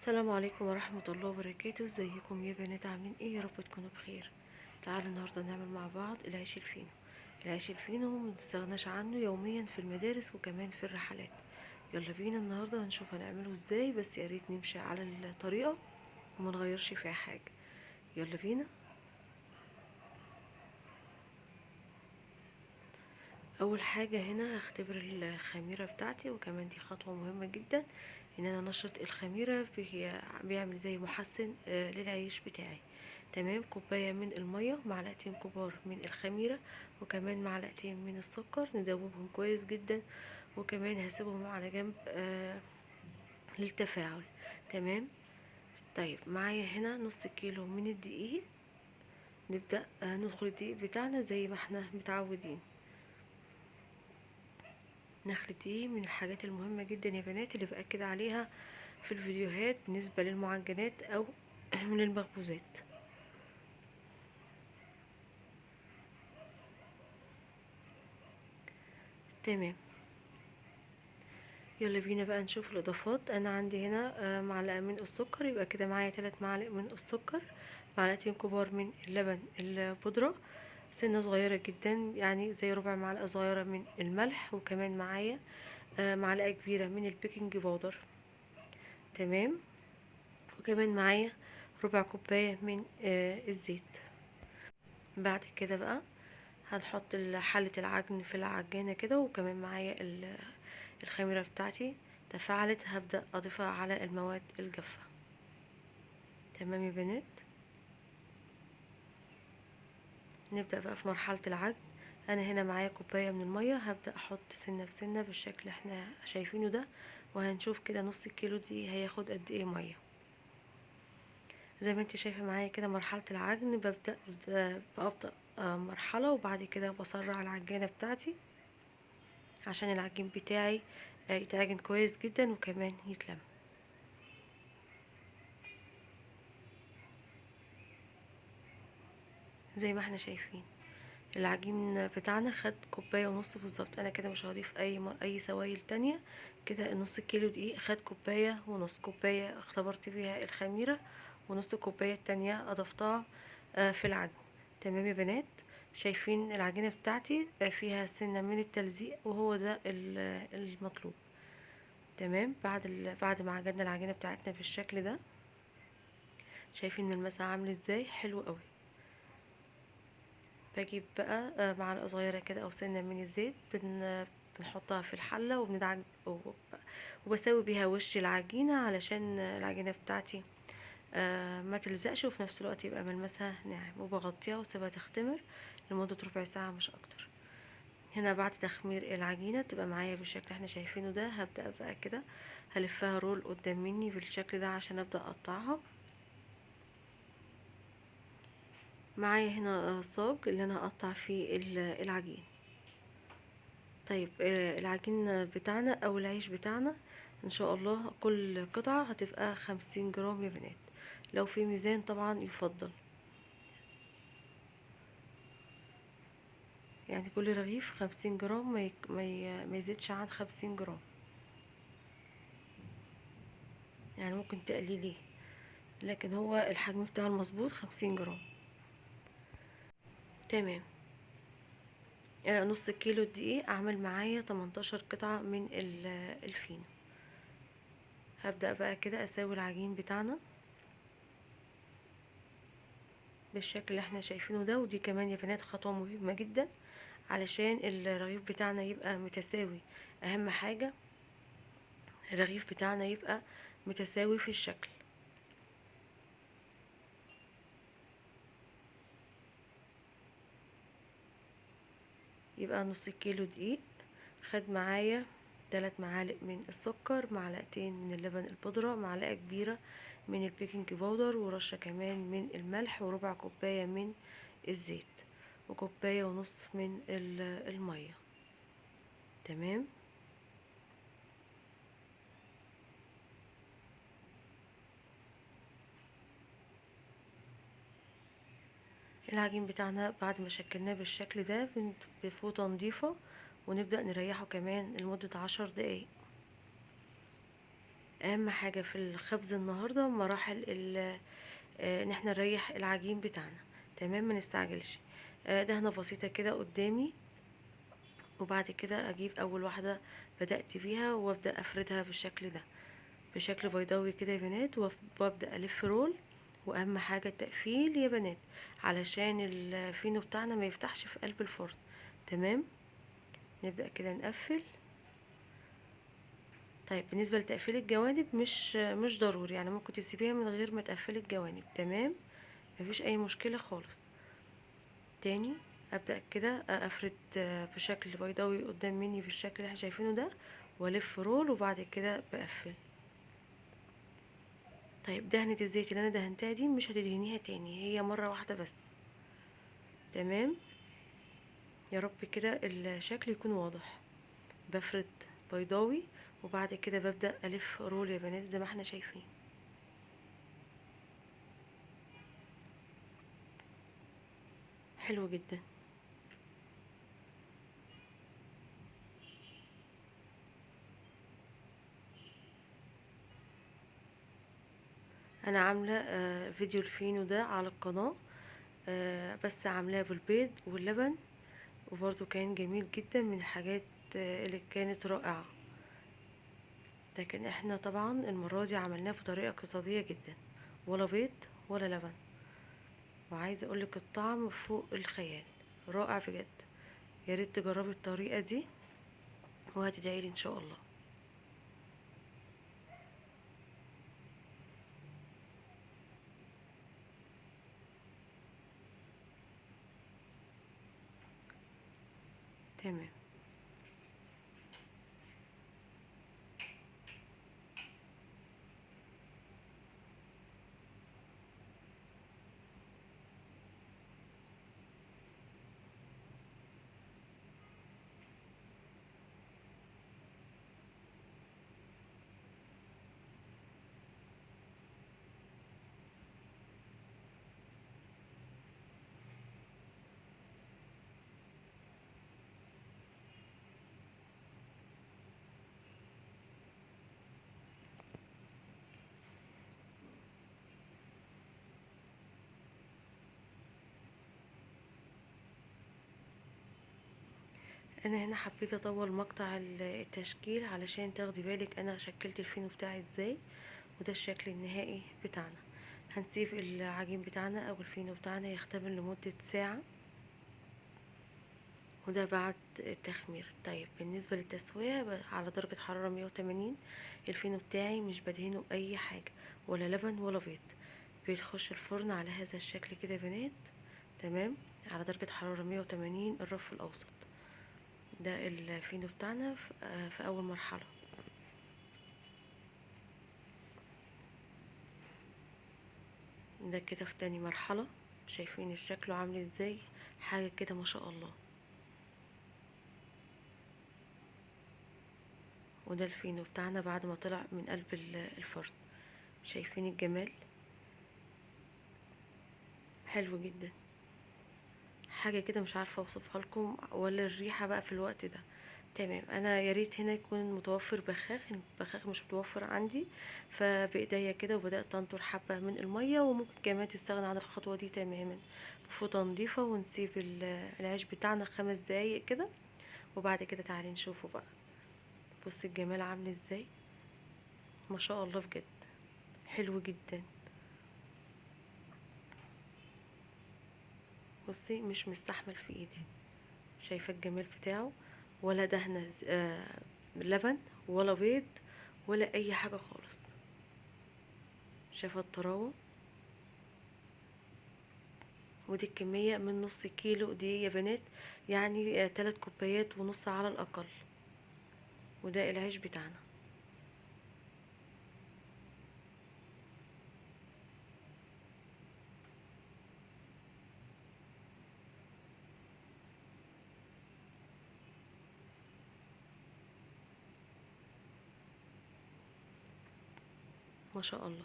السلام عليكم ورحمة الله وبركاته. ازيكم يا بنات؟ عاملين ايه؟ يا رب تكونوا بخير. تعالوا النهاردة نعمل مع بعض العيش الفينو. العيش الفينو منستغناش عنه يوميا في المدارس وكمان في الرحلات. يلا بينا النهاردة هنشوف هنعمله ازاي، بس يا ريت نمشي على الطريقة وما نغيرش فيها حاجة. يلا بينا. اول حاجة هنا هختبر الخميرة بتاعتي، وكمان دي خطوة مهمة جدا ان انا نشرت الخميرة. بيعمل زي محسن للعيش بتاعي. تمام. كوباية من المية، معلقتين كبار من الخميرة، وكمان معلقتين من السكر، ندوبهم كويس جدا، وكمان هسيبهم على جنب للتفاعل. تمام. طيب معايا هنا نص كيلو من الدقيق. نبدأ ندخل الدقيق بتاعنا زي ما احنا متعودين. نخلة دي من الحاجات المهمة جدا يا بنات، اللي بأكد عليها في الفيديوهات بالنسبة للمعجنات أو من المخبوزات. تمام. يلا بينا بقى نشوف الإضافات. أنا عندي هنا معلقة من السكر، يبقى كده معايا 3 معالق من السكر، معلقتين كبار من اللبن البودرة، سنة صغيرة جدا يعني زي ربع معلقة صغيرة من الملح، وكمان معايا معلقة كبيرة من البيكنج باودر. تمام. وكمان معايا ربع كوباية من الزيت. بعد كده بقى هنحط حلة العجن في العجانة كده، وكمان معايا الخميرة بتاعتي تفاعلت، هبدأ أضيفها على المواد الجافة. تمام يا بنات. نبدأ بقى في مرحلة العجن. أنا هنا معايا كوباية من المية، هبدأ أحط سنة بسنة بالشكل اللي احنا شايفينه ده، وهنشوف كده نص الكيلو دي هياخد قد ايه مية. زي ما انت شايفة معايا كده مرحلة العجن، بأبدأ مرحلة، وبعد كده بسرع العجانة بتاعتي عشان العجين بتاعي يتعجن كويس جدا وكمان يتلم. زي ما احنا شايفين العجين بتاعنا خد كوباية ونص بالظبط. انا كده مش هضيف اي سوائل تانية. كده النص كيلو دقيق خد كوباية ونص. كوباية اختبرت بيها الخميرة، ونص كوباية التانية اضفتها في العجن. تمام يا بنات. شايفين العجينة بتاعتي فيها سنة من التلزيق، وهو ده المطلوب. تمام. بعد ما عجننا العجينة بتاعتنا بالشكل ده، شايفين ملمسها عامل ازاي؟ حلو قوي. بجيب بقى معلقة صغيرة كده او سنة من الزيت، بنحطها في الحلة وبندعك وبسوي بيها وش العجينة علشان العجينة بتاعتي ما تلزقش، وفي نفس الوقت يبقى ملمسها ناعم، وبغطيها واسيبها تختمر لمدة ربع ساعة مش اكتر. هنا بعد تخمير العجينة تبقى معايا بالشكل اللي احنا شايفينه ده، هبدأ بقى كده هلفها رول قدام مني بالشكل ده عشان ابدأ اقطعها. معايا هنا صاج اللي انا هقطع فيه العجين. طيب العجين بتاعنا او العيش بتاعنا ان شاء الله كل قطعة هتبقى 50 جرام يا بنات، لو في ميزان طبعا يفضل. يعني كل رغيف 50 جرام، ما يزيدش عن 50 جرام. يعني ممكن تقلليه، لكن هو الحجم بتاعه المظبوط 50 جرام. تمام. نص كيلو دقيق اعمل معايا 18 قطعة من الفينو. هبدأ بقى كده اسوي العجين بتاعنا بالشكل اللي احنا شايفينه ده. ودي كمان يا بنات خطوة مهمة جدا علشان الرغيف بتاعنا يبقى متساوي. اهم حاجة الرغيف بتاعنا يبقى متساوي في الشكل. يبقى نص كيلو دقيق خد معايا 3 معالق من السكر، معلقتين من اللبن البودرة، معلقة كبيرة من البيكنج باودر، ورشة كمان من الملح، وربع كوباية من الزيت، وكوباية ونص من المية. تمام. العجين بتاعنا بعد ما شكلناه بالشكل ده بفوطة نضيفة، ونبدأ نريحه كمان لمدة 10 دقايق. اهم حاجة في الخبز النهاردة مراحل ان احنا نريح العجين بتاعنا. تمام، ما نستعجلش. دهنة بسيطة كده قدامي، وبعد كده اجيب اول واحدة بدأت بيها وابدأ افردها بالشكل ده، بشكل بيضاوي كده يا بنات، وابدأ الف رول. واهم حاجة التقفيل يا بنات، علشان الفينو بتاعنا ما يفتحش في قلب الفرن. تمام، نبدأ كده نقفل. طيب بالنسبة لتقفيل الجوانب مش ضروري، يعني ممكن تسيبيها من غير ما تقفلي الجوانب. تمام، مفيش اي مشكلة خالص. تاني ابدأ كده افرد بشكل بيضاوي قدام مني بالشكل اللي احنا شايفينه ده، والف رول وبعد كده بقفل. طيب دهنة الزيت اللي انا دهنتها دي مش هتدهنيها تاني، هي مرة واحدة بس. تمام، يا رب كده الشكل يكون واضح. بفرد بيضاوي وبعد كده ببدأ الف رول يا بنات زي ما احنا شايفين. حلو جدا. انا عاملة فيديو الفينو ده على القناة، بس عاملاه بالبيض واللبن، وبرضو كان جميل جدا، من الحاجات اللي كانت رائعة. لكن احنا طبعا المرة دي عملناه بطريقة اقتصادية جدا، ولا بيض ولا لبن. وعايزة اقولك الطعم فوق الخيال، رائع بجد. يا ريت تجربي الطريقة دي وهتدعيلي ان شاء الله. تمام. انا هنا حبيت اطول مقطع التشكيل علشان تاخدي بالك انا شكلت الفينو بتاعي ازاي. وده الشكل النهائي بتاعنا. هنسيب العجين بتاعنا او الفينو بتاعنا يختمر لمدة ساعة، وده بعد التخمير. طيب بالنسبة للتسوية على درجة حرارة 180. الفينو بتاعي مش بدهنه اي حاجة، ولا لبن ولا بيض. بيخش الفرن على هذا الشكل كده يا بنات. تمام، على درجة حرارة 180 الرف الاوسط. ده الفينو بتاعنا في اول مرحلة. ده كده في تاني مرحلة. شايفين الشكل عامل ازاي؟ حاجة كده ما شاء الله. وده الفينو بتاعنا بعد ما طلع من قلب الفرن. شايفين الجمال؟ حلو جدا. حاجة كده مش عارفة اوصفها لكم، ولا الريحة بقى في الوقت ده. تمام، انا يا ريت هنا يكون متوفر بخاخ، البخاخ مش متوفر عندي. فبايديا كده وبدأت انطر حبة من المية، وممكن كمان تستغنى عن الخطوة دي تماما. بفوطة نضيفة، ونسيب العيش بتاعنا 5 دقايق كده، وبعد كده تعالي نشوفه بقى. بص الجمال عامل ازاي، ما شاء الله بجد. حلو جدا. بصي مش مستحمل في ايدي. شايفه الجمال بتاعه؟ ولا دهنه لبن ولا بيض ولا اي حاجه خالص. شايفه الطراوه؟ ودي الكميه من نص كيلو دي يا بنات، يعني 3 كوبايات ونص على الاقل. وده العيش بتاعنا. ما شاء الله.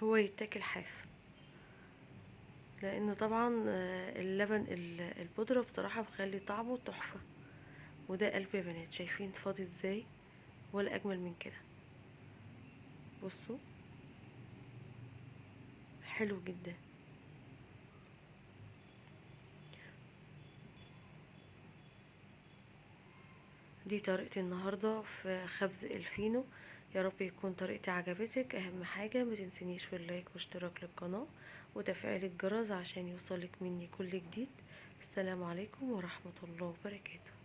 هو يتاكل حاف، لان طبعا اللبن البودرة بصراحة بخلي طعمه تحفة. وده قلب يا بنات، شايفين فاضي ازاي؟ ولا اجمل من كده. بصوا حلو جدا. دي طريقتي النهاردة في خبز الفينو. يا رب يكون طريقتي عجبتك. اهم حاجة ما تنسنيش في اللايك واشتراك للقناة وتفعيل الجرس عشان يوصلك مني كل جديد. السلام عليكم ورحمة الله وبركاته.